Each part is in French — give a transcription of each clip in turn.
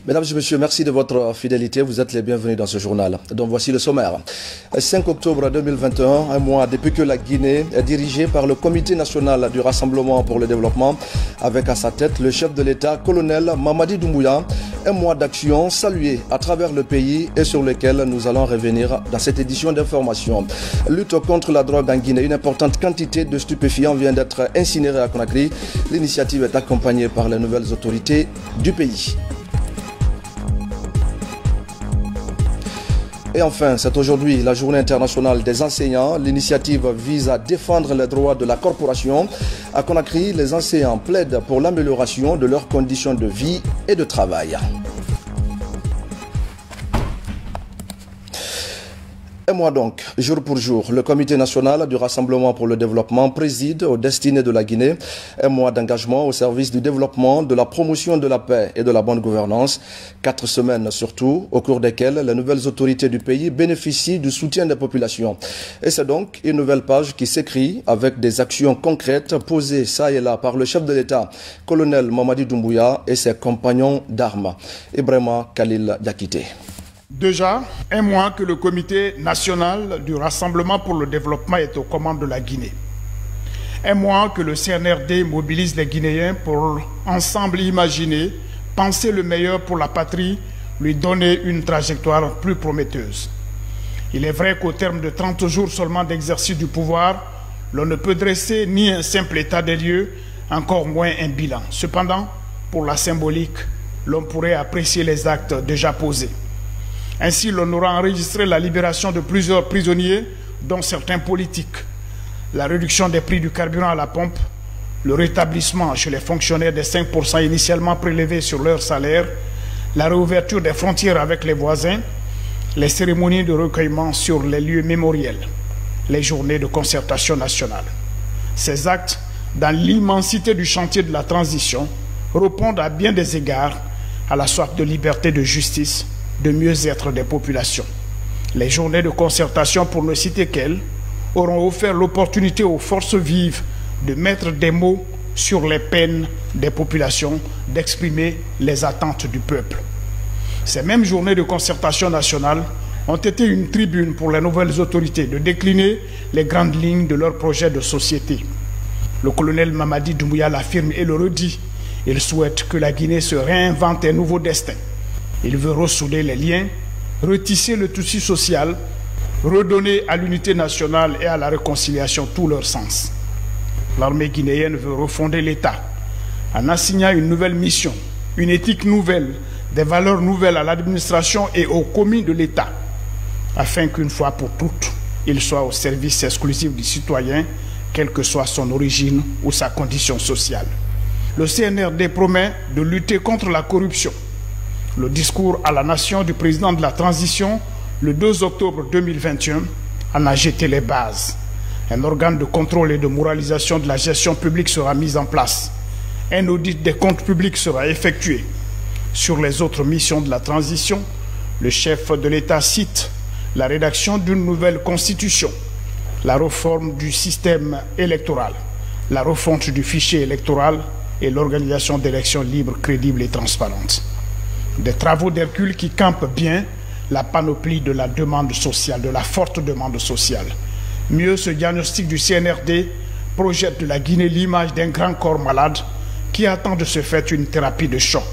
Mesdames et messieurs, merci de votre fidélité. Vous êtes les bienvenus dans ce journal. Donc voici le sommaire. 5 octobre 2021, un mois depuis que la Guinée est dirigée par le Comité national du Rassemblement pour le développement, avec à sa tête le chef de l'État, colonel Mamadi Doumbouya. Un mois d'action salué à travers le pays et sur lequel nous allons revenir dans cette édition d'information. Lutte contre la drogue en Guinée. Une importante quantité de stupéfiants vient d'être incinérée à Conakry. L'initiative est accompagnée par les nouvelles autorités du pays. Et enfin, c'est aujourd'hui la journée internationale des enseignants. L'initiative vise à défendre les droits de la corporation. À Conakry, les enseignants plaident pour l'amélioration de leurs conditions de vie et de travail. Et moi donc, jour pour jour, le Comité national du Rassemblement pour le développement préside aux destinées de la Guinée. Un mois d'engagement au service du développement, de la promotion de la paix et de la bonne gouvernance. 4 semaines surtout, au cours desquelles les nouvelles autorités du pays bénéficient du soutien des populations. Et c'est donc une nouvelle page qui s'écrit avec des actions concrètes posées ça et là par le chef de l'État, colonel Mamadi Doumbouya et ses compagnons d'armes. Ibrahima Khalil Diakité. Déjà, un mois que le Comité national du Rassemblement pour le développement est aux commandes de la Guinée. Un mois que le CNRD mobilise les Guinéens pour ensemble imaginer, penser le meilleur pour la patrie, lui donner une trajectoire plus prometteuse. Il est vrai qu'au terme de 30 jours seulement d'exercice du pouvoir, l'on ne peut dresser ni un simple état des lieux, encore moins un bilan. Cependant, pour la symbolique, l'on pourrait apprécier les actes déjà posés. Ainsi, l'on aura enregistré la libération de plusieurs prisonniers, dont certains politiques, la réduction des prix du carburant à la pompe, le rétablissement chez les fonctionnaires des 5% initialement prélevés sur leur salaire, la réouverture des frontières avec les voisins, les cérémonies de recueillement sur les lieux mémoriels, les journées de concertation nationale. Ces actes, dans l'immensité du chantier de la transition, répondent à bien des égards à la soif de liberté et de justice, de mieux-être des populations. Les journées de concertation, pour ne citer qu'elles, auront offert l'opportunité aux forces vives de mettre des mots sur les peines des populations, d'exprimer les attentes du peuple. Ces mêmes journées de concertation nationale ont été une tribune pour les nouvelles autorités de décliner les grandes lignes de leur projet de société. Le colonel Mamadi Doumbouya l'affirme et le redit. Il souhaite que la Guinée se réinvente un nouveau destin. Il veut ressouder les liens, retisser le tissu social, redonner à l'unité nationale et à la réconciliation tout leur sens. L'armée guinéenne veut refonder l'État en assignant une nouvelle mission, une éthique nouvelle, des valeurs nouvelles à l'administration et aux commis de l'État, afin qu'une fois pour toutes, il soit au service exclusif du citoyen, quelle que soit son origine ou sa condition sociale. Le CNRD promet de lutter contre la corruption. Le discours à la nation du président de la transition, le 2 octobre 2021, en a jeté les bases. Un organe de contrôle et de moralisation de la gestion publique sera mis en place. Un audit des comptes publics sera effectué. Sur les autres missions de la transition, le chef de l'État cite la rédaction d'une nouvelle constitution, la réforme du système électoral, la refonte du fichier électoral et l'organisation d'élections libres, crédibles et transparentes. Des travaux d'Hercule qui campent bien la panoplie de la demande sociale, de la forte demande sociale. Mieux, ce diagnostic du CNRD projette de la Guinée l'image d'un grand corps malade qui attend de se faire une thérapie de choc.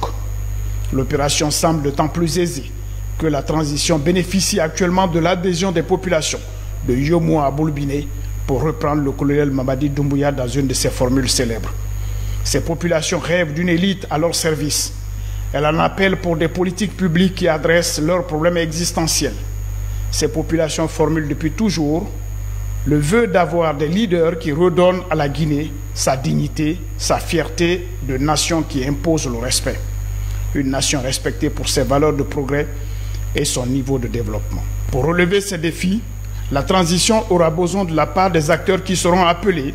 L'opération semble d'autant plus aisée que la transition bénéficie actuellement de l'adhésion des populations de Yomo à Boulbiné, pour reprendre le colonel Mamadi Doumbouya dans une de ses formules célèbres. Ces populations rêvent d'une élite à leur service. Elle en appelle pour des politiques publiques qui adressent leurs problèmes existentiels. Ces populations formulent depuis toujours le vœu d'avoir des leaders qui redonnent à la Guinée sa dignité, sa fierté de nation qui impose le respect. Une nation respectée pour ses valeurs de progrès et son niveau de développement. Pour relever ces défis, la transition aura besoin de la part des acteurs qui seront appelés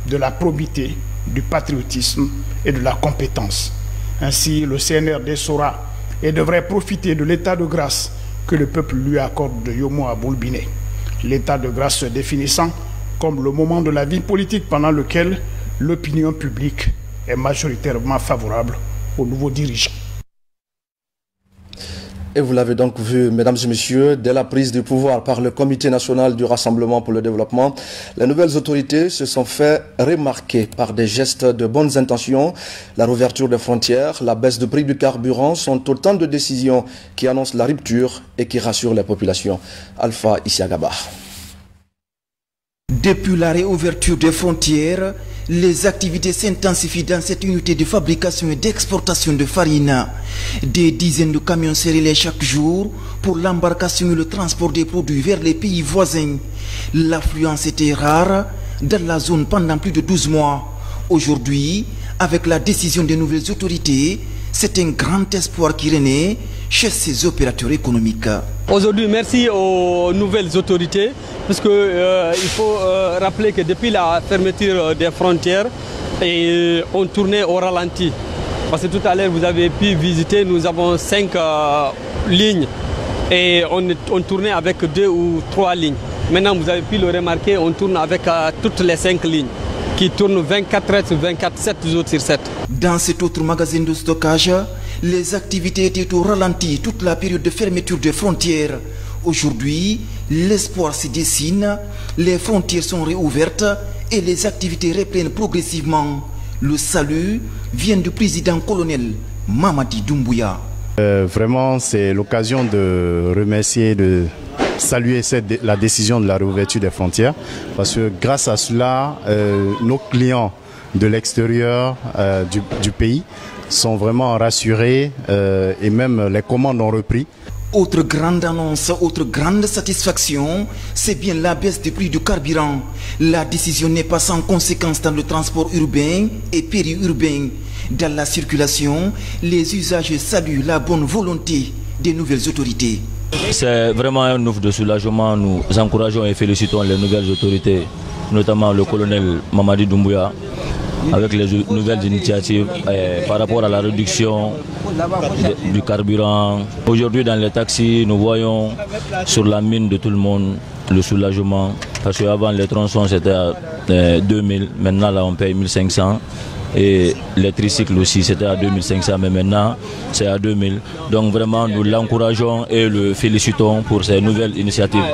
de la probité, du patriotisme et de la compétence. Ainsi, le CNRD saura et devrait profiter de l'état de grâce que le peuple lui accorde de Yomo à Boulbiné. L'état de grâce se définissant comme le moment de la vie politique pendant lequel l'opinion publique est majoritairement favorable aux nouveaux dirigeants. Et vous l'avez donc vu, mesdames et messieurs, dès la prise du pouvoir par le Comité national du Rassemblement pour le développement, les nouvelles autorités se sont fait remarquer par des gestes de bonnes intentions. La réouverture des frontières, la baisse du prix du carburant sont autant de décisions qui annoncent la rupture et qui rassurent les populations. Alpha Isiagaba. Depuis la réouverture des frontières, les activités s'intensifient dans cette unité de fabrication et d'exportation de farine. Des dizaines de camions serrés chaque jour pour l'embarcation et le transport des produits vers les pays voisins. L'affluence était rare dans la zone pendant plus de 12 mois. Aujourd'hui, avec la décision des nouvelles autorités, c'est un grand espoir qui renaît chez ces opérateurs économiques. Aujourd'hui, merci aux nouvelles autorités, parce qu'il faut rappeler que depuis la fermeture des frontières, on tournait au ralenti. Parce que tout à l'heure, vous avez pu visiter, nous avons 5 lignes et on tournait avec 2 ou 3 lignes. Maintenant, vous avez pu le remarquer, on tourne avec toutes les 5 lignes qui tournent 24 heures sur 24, 7 jours sur 7. Dans cet autre magasin de stockage, les activités étaient au ralenti toute la période de fermeture des frontières. Aujourd'hui, l'espoir se dessine, les frontières sont réouvertes et les activités reprennent progressivement. Le salut vient du président colonel Mamadi Doumbouya. Vraiment, c'est l'occasion de remercier, de saluer la décision de la réouverture des frontières, parce que grâce à cela, nos clients de l'extérieur du pays sont vraiment rassurés et même les commandes ont repris. Autre grande annonce, autre grande satisfaction, c'est bien la baisse du prix du carburant. La décision n'est pas sans conséquence dans le transport urbain et périurbain. Dans la circulation, les usagers saluent la bonne volonté des nouvelles autorités. C'est vraiment un ouf de soulagement. Nous encourageons et félicitons les nouvelles autorités, notamment le colonel Mamadi Doumbouya, avec les nouvelles initiatives par rapport à la réduction du carburant. Aujourd'hui, dans les taxis, nous voyons sur la mine de tout le monde le soulagement. Parce qu'avant, les tronçons, c'était à 2000. Maintenant, là, on paye 1500. Et les tricycles aussi, c'était à 2500, mais maintenant, c'est à 2000. Donc vraiment, nous l'encourageons et le félicitons pour ces nouvelles initiatives.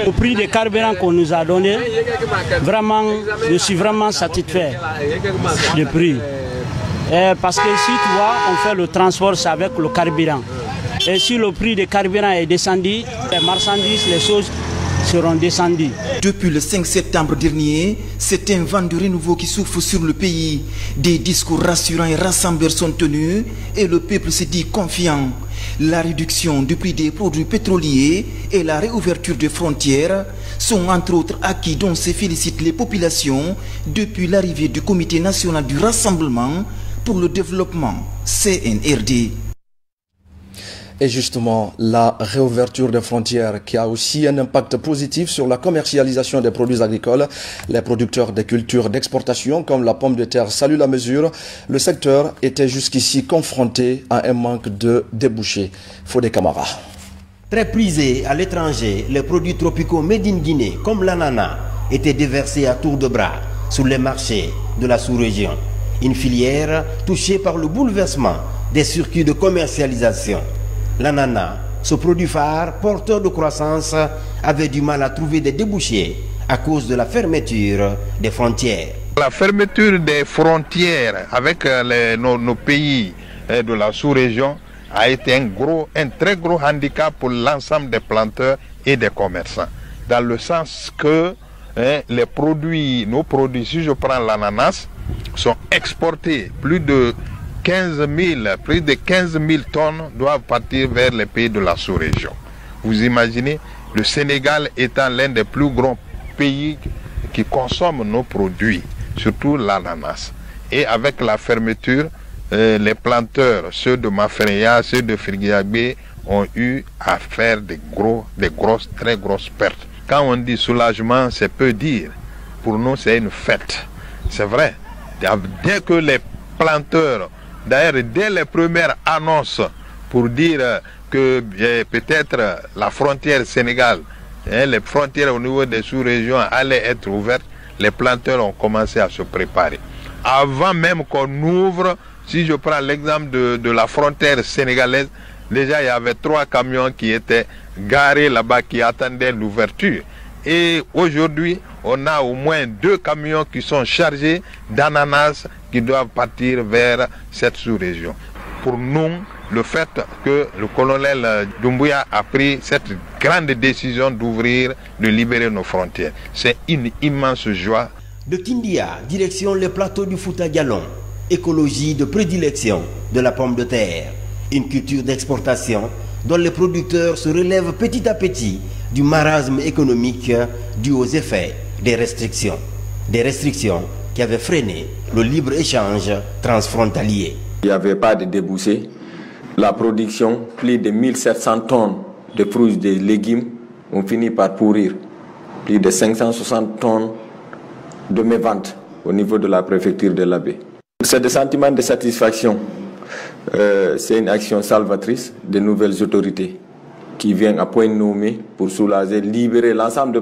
Au prix des carburants qu'on nous a donné, vraiment, je suis vraiment satisfait du prix. Parce que si tu vois, on fait le transport avec le carburant. Et si le prix des carburants est descendu, les marchandises, les choses seront descendues. Depuis le 5 septembre dernier, c'est un vent de renouveau qui souffle sur le pays. Des discours rassurants et rassembleurs sont tenus et le peuple se dit confiant. La réduction du prix des produits pétroliers et la réouverture des frontières sont entre autres acquis dont se félicitent les populations depuis l'arrivée du Comité national du Rassemblement pour le développement, CNRD. Et justement, la réouverture des frontières qui a aussi un impact positif sur la commercialisation des produits agricoles. Les producteurs des cultures d'exportation comme la pomme de terre saluent la mesure. Le secteur était jusqu'ici confronté à un manque de débouchés. Fodé Camara. Très prisés à l'étranger, les produits tropicaux made in Guinée comme l'ananas étaient déversés à tour de bras sur les marchés de la sous-région. Une filière touchée par le bouleversement des circuits de commercialisation. L'ananas, ce produit phare, porteur de croissance, avait du mal à trouver des débouchés à cause de la fermeture des frontières. La fermeture des frontières avec nos pays de la sous-région a été un très gros handicap pour l'ensemble des planteurs et des commerçants. Dans le sens que les produits, nos produits, si je prends l'ananas, sont exportés plus de 15 000 tonnes doivent partir vers les pays de la sous-région. Vous imaginez, le Sénégal étant l'un des plus grands pays qui consomment nos produits, surtout l'ananas. Et avec la fermeture, les planteurs, ceux de Mafreya, ceux de Firguiabé, ont eu à faire très grosses pertes. Quand on dit soulagement, c'est peu dire. Pour nous, c'est une fête. C'est vrai. Dès que les planteurs, d'ailleurs, dès les premières annonces pour dire que peut-être la frontière Sénégal, les frontières au niveau des sous-régions allaient être ouvertes, les planteurs ont commencé à se préparer. Avant même qu'on ouvre, si je prends l'exemple de la frontière sénégalaise, Déjà, il y avait 3 camions qui étaient garés là-bas, qui attendaient l'ouverture. Et aujourd'hui, on a au moins 2 camions qui sont chargés d'ananas qui doivent partir vers cette sous-région. Pour nous, le fait que le colonel Doumbouya a pris cette grande décision d'ouvrir, de libérer nos frontières, c'est une immense joie. De Kindia, direction les plateaux du Fouta Djallon, écologie de prédilection de la pomme de terre, une culture d'exportation dont les producteurs se relèvent petit à petit du marasme économique dû aux effets des restrictions qui avaient freiné le libre-échange transfrontalier. Il n'y avait pas de débouchés. La production, plus de 1700 tonnes de fruits et de légumes ont fini par pourrir. Plus de 560 tonnes de méventes au niveau de la préfecture de l'Abbé. C'est des sentiments de satisfaction. C'est une action salvatrice des nouvelles autorités qui viennent à point nommé pour soulager, libérer l'ensemble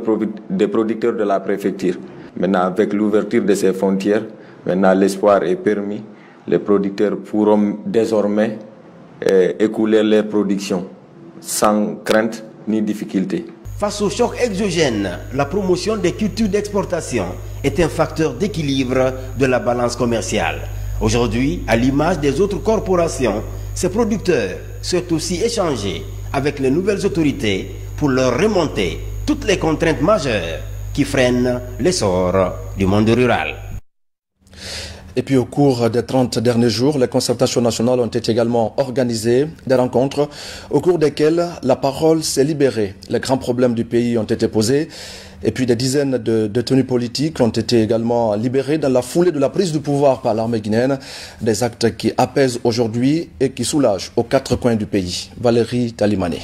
des producteurs de la préfecture. Maintenant, avec l'ouverture de ces frontières, maintenant l'espoir est permis. Les producteurs pourront désormais écouler leur production sans crainte ni difficulté. Face au choc exogène, la promotion des cultures d'exportation est un facteur d'équilibre de la balance commerciale. Aujourd'hui, à l'image des autres corporations, ces producteurs souhaitent aussi échanger avec les nouvelles autorités pour leur remonter toutes les contraintes majeures qui freinent l'essor du monde rural. Et puis au cours des 30 derniers jours, les concertations nationales ont été également organisées, des rencontres au cours desquelles la parole s'est libérée. Les grands problèmes du pays ont été posés et puis des dizaines de détenus politiques ont été également libérés dans la foulée de la prise du pouvoir par l'armée guinéenne. Des actes qui apaisent aujourd'hui et qui soulagent aux 4 coins du pays. Valérie Talimane.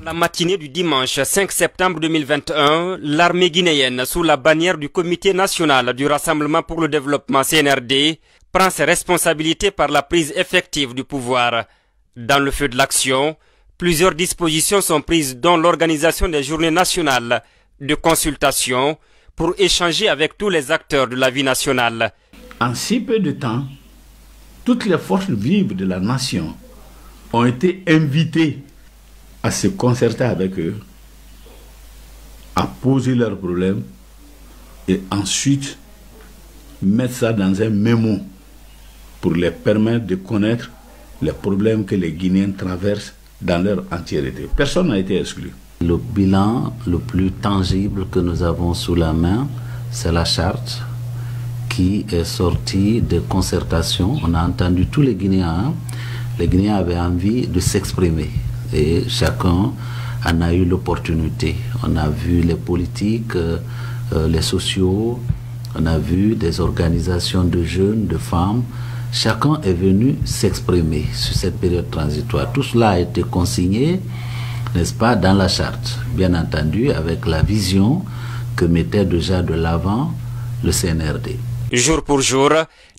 La matinée du dimanche 5 septembre 2021, l'armée guinéenne, sous la bannière du Comité national du Rassemblement pour le développement CNRD, prend ses responsabilités par la prise effective du pouvoir. Dans le feu de l'action, plusieurs dispositions sont prises, dont l'organisation des journées nationales de consultation pour échanger avec tous les acteurs de la vie nationale. En si peu de temps, toutes les forces vives de la nation ont été invitées à se concerter avec eux, à poser leurs problèmes et ensuite mettre ça dans un mémo pour les permettre de connaître les problèmes que les Guinéens traversent dans leur entièreté. Personne n'a été exclu. Le bilan le plus tangible que nous avons sous la main, c'est la charte qui est sortie de concertation. On a entendu tous les Guinéens. Les Guinéens avaient envie de s'exprimer. Et chacun en a eu l'opportunité. On a vu les politiques, les sociaux, on a vu des organisations de jeunes, de femmes. Chacun est venu s'exprimer sur cette période transitoire. Tout cela a été consigné, n'est-ce pas, dans la charte. Bien entendu, avec la vision que mettait déjà de l'avant le CNRD. Jour pour jour,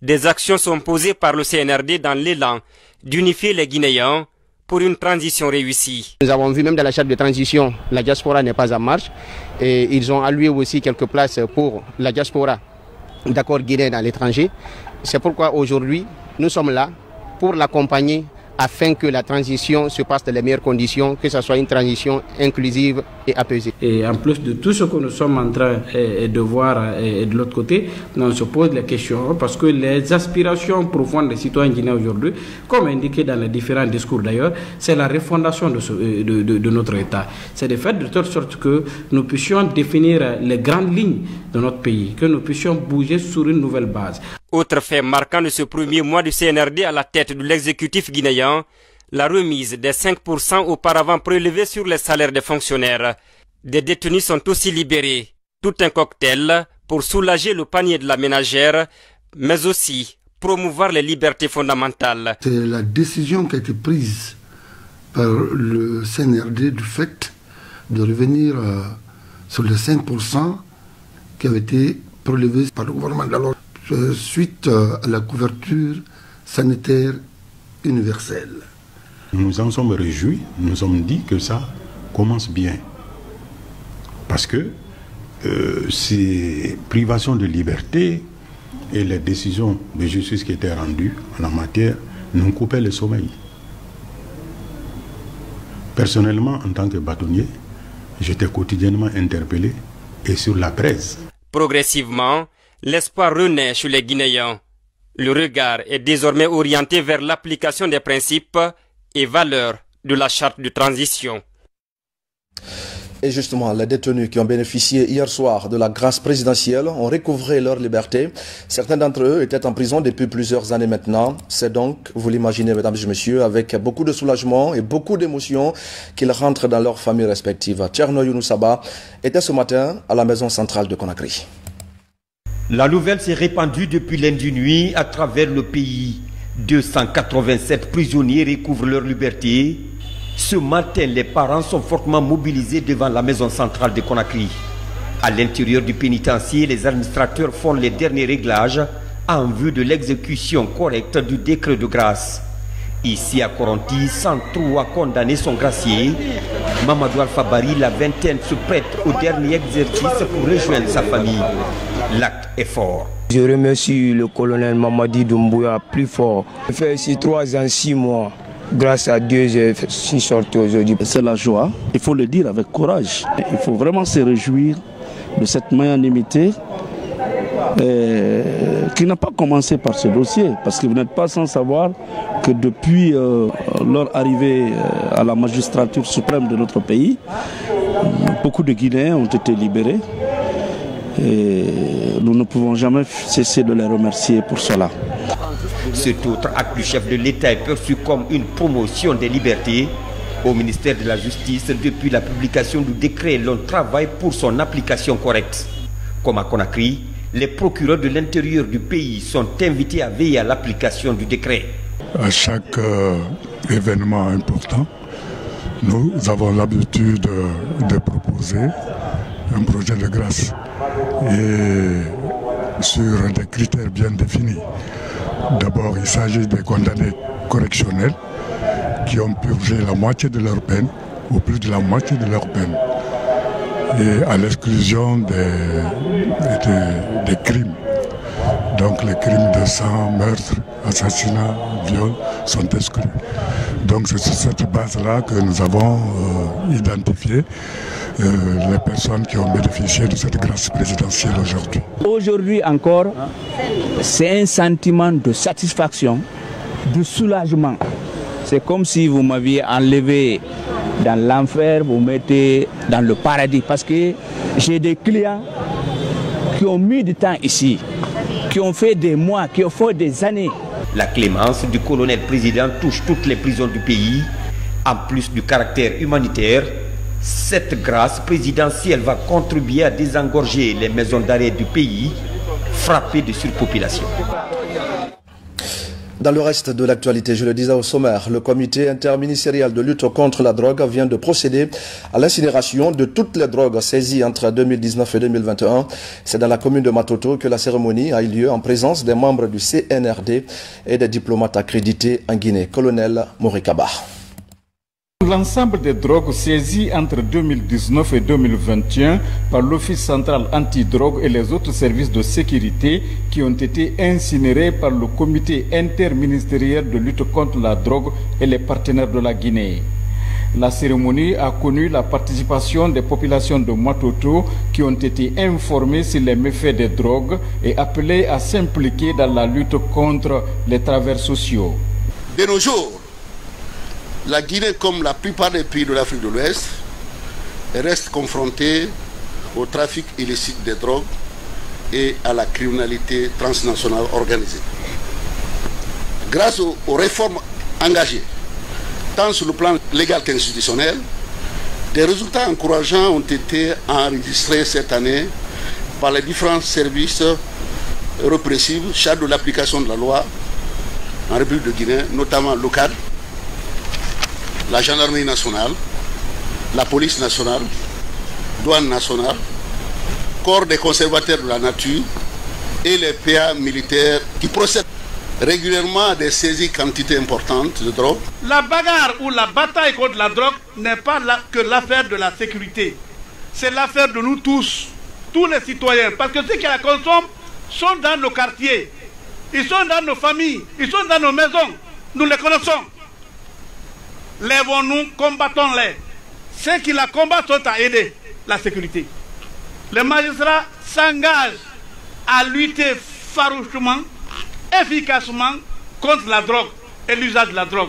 des actions sont posées par le CNRD dans l'élan d'unifier les Guinéens pour une transition réussie. Nous avons vu même dans la charte de transition, la diaspora n'est pas en marche et ils ont alloué aussi quelques places pour la diaspora d'accord guinéenne à l'étranger. C'est pourquoi aujourd'hui nous sommes là pour l'accompagner afin que la transition se passe dans les meilleures conditions, que ce soit une transition inclusive et apaisée. Et en plus de tout ce que nous sommes en train de voir de l'autre côté, on se pose la question parce que les aspirations profondes des citoyens guinéens aujourd'hui, comme indiqué dans les différents discours d'ailleurs, c'est la refondation de notre État. C'est de faire de telle sorte que nous puissions définir les grandes lignes de notre pays, que nous puissions bouger sur une nouvelle base. Autre fait marquant de ce premier mois du CNRD à la tête de l'exécutif guinéen, la remise des 5% auparavant prélevés sur les salaires des fonctionnaires. Des détenus sont aussi libérés. Tout un cocktail pour soulager le panier de la ménagère, mais aussi promouvoir les libertés fondamentales. C'est la décision qui a été prise par le CNRD du fait de revenir sur les 5% qui avaient été prélevés par le gouvernement de l'alors suite à la couverture sanitaire universelle. Nous nous en sommes réjouis, nous nous sommes dit que ça commence bien. Parce que ces privations de liberté et les décisions de justice qui étaient rendues en la matière nous coupaient le sommeil. Personnellement, en tant que bâtonnier, j'étais quotidiennement interpellé et sur la presse. Progressivement, l'espoir renaît chez les Guinéens. Le regard est désormais orienté vers l'application des principes et valeurs de la charte de transition. Et justement, les détenus qui ont bénéficié hier soir de la grâce présidentielle ont recouvré leur liberté. Certains d'entre eux étaient en prison depuis plusieurs années maintenant. C'est donc, vous l'imaginez, mesdames et messieurs, avec beaucoup de soulagement et beaucoup d'émotion qu'ils rentrent dans leurs familles respectives. Tcherno Younoussaba était ce matin à la maison centrale de Conakry. La nouvelle s'est répandue depuis lundi nuit à travers le pays. 287 prisonniers recouvrent leur liberté. Ce matin, les parents sont fortement mobilisés devant la maison centrale de Conakry. À l'intérieur du pénitencier, les administrateurs font les derniers réglages en vue de l'exécution correcte du décret de grâce. Ici à Koronti, 103 condamnés sont graciés. Mamadou Alphabari, la vingtaine, se prête au dernier exercice pour rejoindre sa famille. L'acte est fort. Je remercie le colonel Mamadi Doumbouya plus fort. J'ai fait ici 3 ans, 6 mois. Grâce à Dieu, je suis sorti aujourd'hui. C'est la joie, il faut le dire avec courage. Il faut vraiment se réjouir de cette magnanimité qui n'a pas commencé par ce dossier. Parce que vous n'êtes pas sans savoir que depuis leur arrivée à la magistrature suprême de notre pays, beaucoup de Guinéens ont été libérés. Et nous ne pouvons jamais cesser de les remercier pour cela. Cet autre acte du chef de l'État est perçu comme une promotion des libertés. Au ministère de la Justice, depuis la publication du décret, l'on travaille pour son application correcte. Comme à Conakry, les procureurs de l'intérieur du pays sont invités à veiller à l'application du décret. À chaque événement important, nous avons l'habitude de proposer un projet de grâce et sur des critères bien définis. D'abord, il s'agit des condamnés correctionnels qui ont purgé la moitié de leur peine ou plus de la moitié de leur peine, et à l'exclusion des crimes. Donc les crimes de sang, meurtre, assassinat, viol sont exclus. Donc c'est sur cette base-là que nous avons identifié les personnes qui ont bénéficié de cette grâce présidentielle aujourd'hui. Aujourd'hui encore, c'est un sentiment de satisfaction, de soulagement. C'est comme si vous m'aviez enlevé dans l'enfer, vous mettez dans le paradis. Parce que j'ai des clients qui ont mis du temps ici, qui ont fait des mois, qui ont fait des années. La clémence du colonel président touche toutes les prisons du pays. En plus du caractère humanitaire, cette grâce présidentielle va contribuer à désengorger les maisons d'arrêt du pays frappées de surpopulation. Dans le reste de l'actualité, je le disais au sommaire, le comité interministériel de lutte contre la drogue vient de procéder à l'incinération de toutes les drogues saisies entre 2019 et 2021. C'est dans la commune de Matoto que la cérémonie a eu lieu en présence des membres du CNRD et des diplomates accrédités en Guinée. Colonel Morikaba. L'ensemble des drogues saisies entre 2019 et 2021 par l'Office central antidrogue et les autres services de sécurité qui ont été incinérés par le comité interministériel de lutte contre la drogue et les partenaires de la Guinée. La cérémonie a connu la participation des populations de Matoto qui ont été informées sur les méfaits des drogues et appelées à s'impliquer dans la lutte contre les travers sociaux. De nos jours, la Guinée, comme la plupart des pays de l'Afrique de l'Ouest, reste confrontée au trafic illicite des drogues et à la criminalité transnationale organisée. Grâce aux réformes engagées, tant sur le plan légal qu'institutionnel, des résultats encourageants ont été enregistrés cette année par les différents services répressifs chargés de l'application de la loi en République de Guinée, notamment l'OCAD, la gendarmerie nationale, la police nationale, douane nationale, corps des conservateurs de la nature et les PA militaires qui procèdent régulièrement à des saisies quantités importantes de drogue. La bagarre ou la bataille contre la drogue n'est pas que l'affaire de la sécurité. C'est l'affaire de nous tous les citoyens. Parce que ceux qui la consomment sont dans nos quartiers, ils sont dans nos familles, ils sont dans nos maisons. Nous les connaissons. lèvons-nous, combattons-les. Ceux qui la combattent sont à aider la sécurité. Les magistrats s'engagent à lutter farouchement, efficacement contre la drogue et l'usage de la drogue.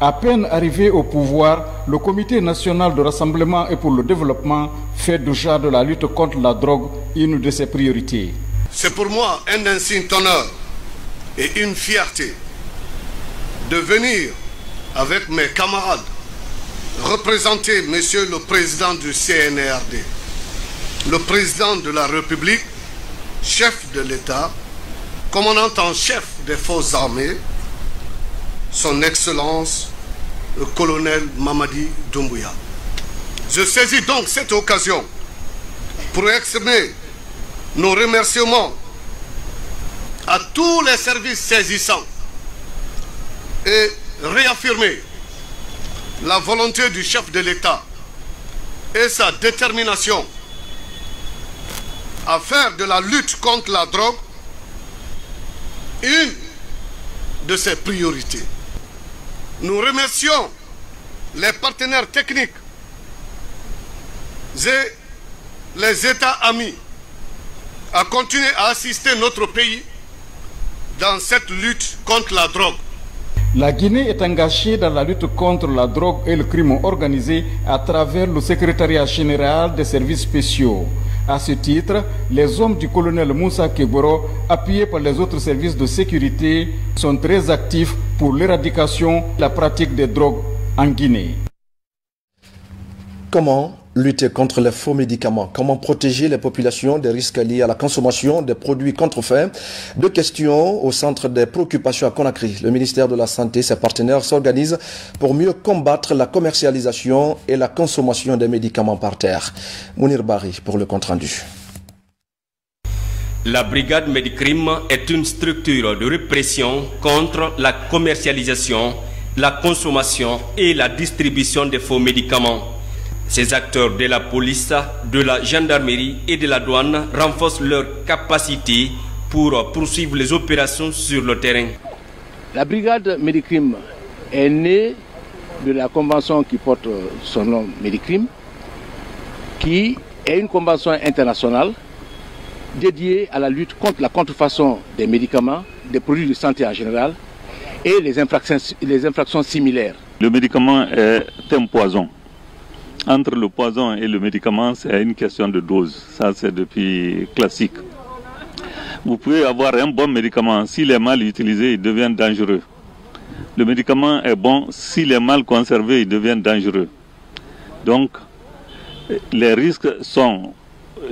À peine arrivé au pouvoir, le Comité national de rassemblement et pour le développement fait déjà de la lutte contre la drogue une de ses priorités. C'est pour moi un insigne honneur et une fierté de venir avec mes camarades représenter Monsieur le Président du CNRD, le Président de la République, chef de l'État, commandant en chef des forces armées, Son Excellence le colonel Mamadi Doumbouya. Je saisis donc cette occasion pour exprimer nos remerciements à tous les services saisissants et réaffirmer la volonté du chef de l'État et sa détermination à faire de la lutte contre la drogue une de ses priorités. Nous remercions les partenaires techniques et les États amis à continuer à assister notre pays dans cette lutte contre la drogue. La Guinée est engagée dans la lutte contre la drogue et le crime organisé à travers le secrétariat général des services spéciaux. À ce titre, les hommes du colonel Moussa Keboro, appuyés par les autres services de sécurité, sont très actifs pour l'éradication de la pratique des drogues en Guinée. Comment lutter contre les faux médicaments? Comment protéger les populations des risques liés à la consommation des produits contrefaits? Deux questions au centre des préoccupations à Conakry. Le ministère de la Santé et ses partenaires s'organisent pour mieux combattre la commercialisation et la consommation des médicaments par terre. Mounir Bari pour le compte-rendu. La brigade Médicrime est une structure de répression contre la commercialisation, la consommation et la distribution des faux médicaments. Ces acteurs de la police, de la gendarmerie et de la douane renforcent leur capacité pour poursuivre les opérations sur le terrain. La brigade Médicrime est née de la convention qui porte son nom Médicrime, qui est une convention internationale dédiée à la lutte contre la contrefaçon des médicaments, des produits de santé en général et les infractions similaires. Le médicament est un poison. Entre le poison et le médicament, c'est une question de dose. Ça, c'est depuis classique. Vous pouvez avoir un bon médicament. S'il est mal utilisé, il devient dangereux. Le médicament est bon. S'il est mal conservé, il devient dangereux. Donc, les risques sont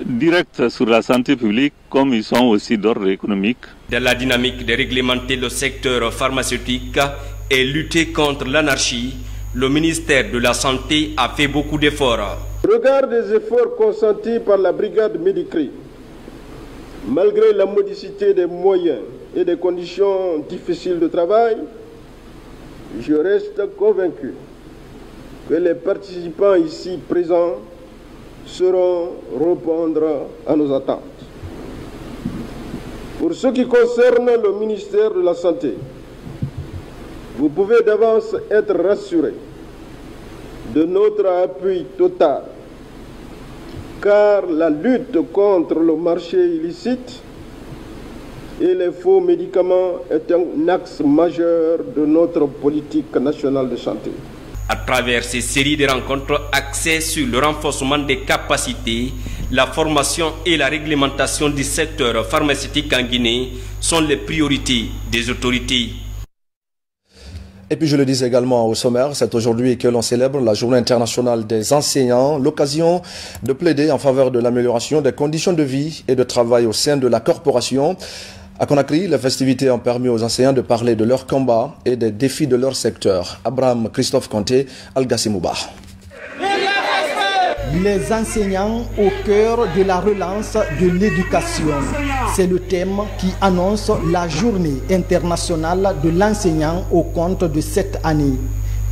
directs sur la santé publique, comme ils sont aussi d'ordre économique. Dans la dynamique de réglementer le secteur pharmaceutique et lutter contre l'anarchie, le ministère de la Santé a fait beaucoup d'efforts. Au regard des efforts consentis par la brigade Médicri, malgré la modicité des moyens et des conditions difficiles de travail, je reste convaincu que les participants ici présents sauront répondre à nos attentes. Pour ce qui concerne le ministère de la Santé, vous pouvez d'avance être rassurés de notre appui total, car la lutte contre le marché illicite et les faux médicaments est un axe majeur de notre politique nationale de santé. À travers ces séries de rencontres axées sur le renforcement des capacités, la formation et la réglementation du secteur pharmaceutique en Guinée sont les priorités des autorités. Et puis je le disais également au sommaire, c'est aujourd'hui que l'on célèbre la Journée internationale des enseignants, l'occasion de plaider en faveur de l'amélioration des conditions de vie et de travail au sein de la corporation. À Conakry, les festivités ont permis aux enseignants de parler de leurs combats et des défis de leur secteur. Abraham Christophe Conté, Al-Gassimouba. Les enseignants au cœur de la relance de l'éducation. C'est le thème qui annonce la journée internationale de l'enseignant au compte de cette année.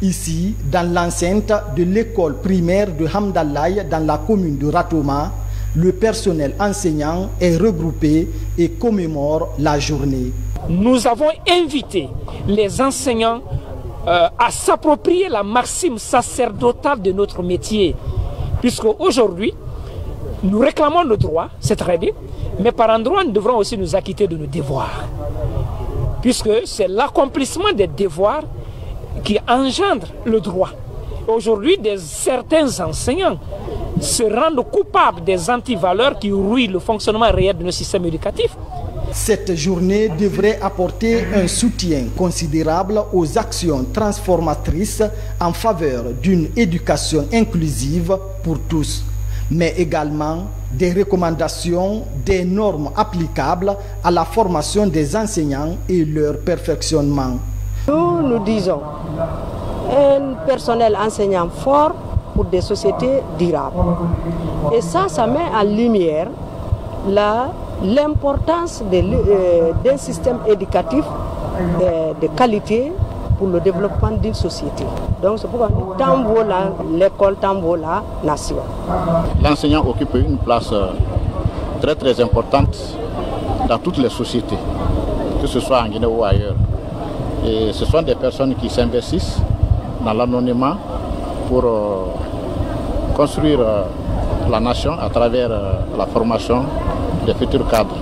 Ici, dans l'enceinte de l'école primaire de Hamdallaye dans la commune de Ratoma, le personnel enseignant est regroupé et commémore la journée. Nous avons invité les enseignants à s'approprier la maxime sacerdotale de notre métier. Puisque aujourd'hui, nous réclamons nos droits, c'est très bien, mais par endroits, nous devrons aussi nous acquitter de nos devoirs. Puisque c'est l'accomplissement des devoirs qui engendre le droit. Aujourd'hui, certains enseignants se rendent coupables des antivaleurs qui ruinent le fonctionnement réel de nos systèmes éducatifs. Cette journée devrait apporter un soutien considérable aux actions transformatrices en faveur d'une éducation inclusive pour tous, mais également des recommandations, des normes applicables à la formation des enseignants et leur perfectionnement. Nous disons un personnel enseignant fort pour des sociétés durables. Et ça met en lumière l'importance d'un système éducatif de qualité pour le développement d'une société. Donc c'est pourquoi on dit tant vaut l'école, tant vaut la nation. L'enseignant occupe une place très très importante dans toutes les sociétés, que ce soit en Guinée ou ailleurs. Et ce sont des personnes qui s'investissent dans l'anonymat pour construire la nation à travers la formation des futurs cadres.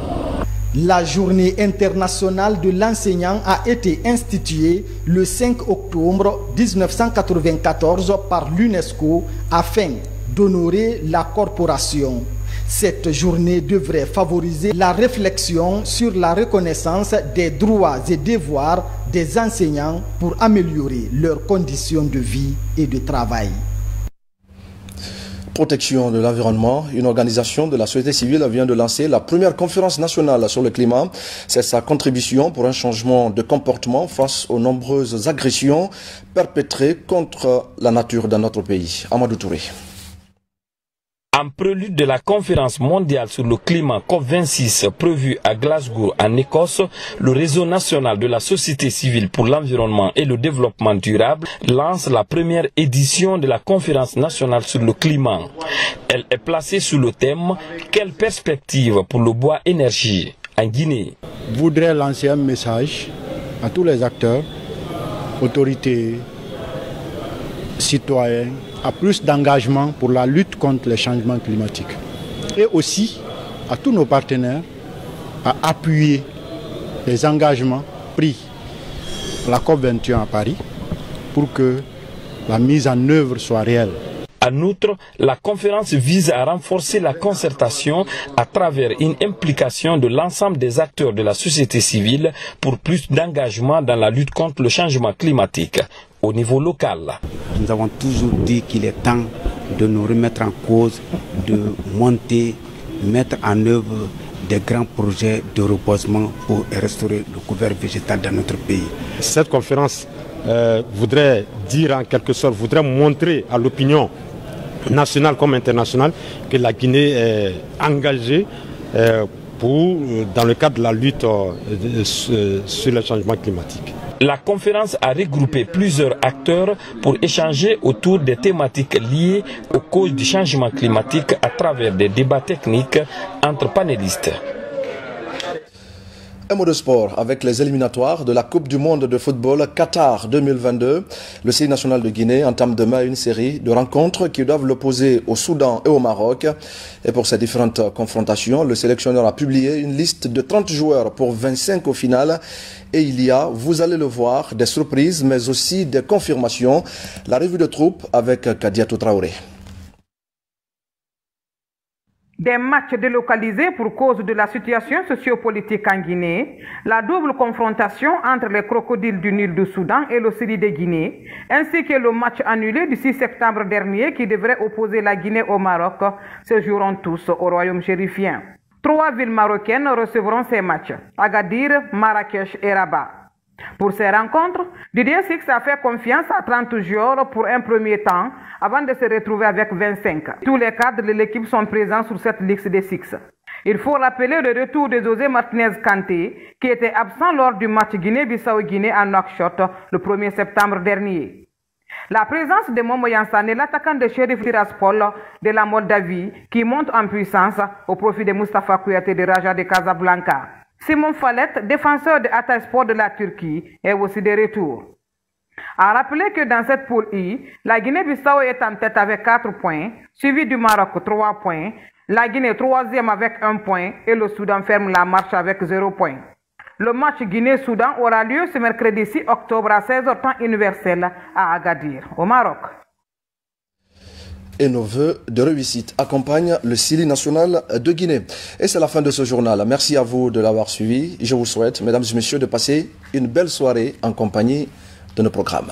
La journée internationale de l'enseignant a été instituée le 5 octobre 1994 par l'UNESCO afin d'honorer la corporation. Cette journée devrait favoriser la réflexion sur la reconnaissance des droits et devoirs des enseignants pour améliorer leurs conditions de vie et de travail. Protection de l'environnement, une organisation de la société civile vient de lancer la première conférence nationale sur le climat. C'est sa contribution pour un changement de comportement face aux nombreuses agressions perpétrées contre la nature dans notre pays. Amadou Touré. En prélude de la conférence mondiale sur le climat COP26 prévue à Glasgow en Écosse, le réseau national de la société civile pour l'environnement et le développement durable lance la première édition de la conférence nationale sur le climat. Elle est placée sous le thème « Quelle perspective pour le bois énergie ?» en Guinée. Je voudrais lancer un message à tous les acteurs, autorités, citoyens, à plus d'engagement pour la lutte contre les changements climatiques. Et aussi à tous nos partenaires à appuyer les engagements pris à la COP21 à Paris pour que la mise en œuvre soit réelle. En outre, la conférence vise à renforcer la concertation à travers une implication de l'ensemble des acteurs de la société civile pour plus d'engagement dans la lutte contre le changement climatique au niveau local. Nous avons toujours dit qu'il est temps de nous remettre en cause, de monter, mettre en œuvre des grands projets de reboisement pour restaurer le couvert végétal dans notre pays. Cette conférence voudrait dire en quelque sorte, voudrait montrer à l'opinion nationale comme internationale que la Guinée est engagée dans le cadre de la lutte sur le changement climatique. La conférence a regroupé plusieurs acteurs pour échanger autour des thématiques liées aux causes du changement climatique à travers des débats techniques entre panélistes. Un mot de sport avec les éliminatoires de la Coupe du monde de football Qatar 2022. Le CI national de Guinée entame demain une série de rencontres qui doivent l'opposer au Soudan et au Maroc. Et pour ces différentes confrontations, le sélectionneur a publié une liste de 30 joueurs pour 25 au final. Et il y a, vous allez le voir, des surprises mais aussi des confirmations. La revue de troupes avec Kadiatou Traoré. Des matchs délocalisés pour cause de la situation sociopolitique en Guinée, la double confrontation entre les crocodiles du Nil du Soudan et le Siri de Guinée, ainsi que le match annulé du 6 septembre dernier qui devrait opposer la Guinée au Maroc, se joueront tous au royaume chérifien. 3 villes marocaines recevront ces matchs, Agadir, Marrakech et Rabat. Pour ces rencontres, Didier Six a fait confiance à 30 joueurs pour un premier temps avant de se retrouver avec 25. Tous les cadres de l'équipe sont présents sur cette liste des Six. Il faut rappeler le retour de José Martinez Kanté qui était absent lors du match Guinée-Bissau-Guinée à Nouakchott le 1er septembre dernier. La présence de Momo Yansane, l'attaquant de Sheriff Tiraspol de la Moldavie qui monte en puissance au profit de Mustafa Kouyaté de Raja de Casablanca. Simon Fallet, défenseur de Hatayspor de la Turquie, est aussi de retour. A rappeler que dans cette poule I, la Guinée-Bissau est en tête avec 4 points, suivi du Maroc 3 points, la Guinée 3e avec 1 point et le Soudan ferme la marche avec 0 point. Le match Guinée-Soudan aura lieu ce mercredi 6 octobre à 16h temps universel à Agadir, au Maroc. Et nos voeux de réussite accompagnent le Syli national de Guinée. Et c'est la fin de ce journal. Merci à vous de l'avoir suivi. Je vous souhaite, mesdames et messieurs, de passer une belle soirée en compagnie de nos programmes.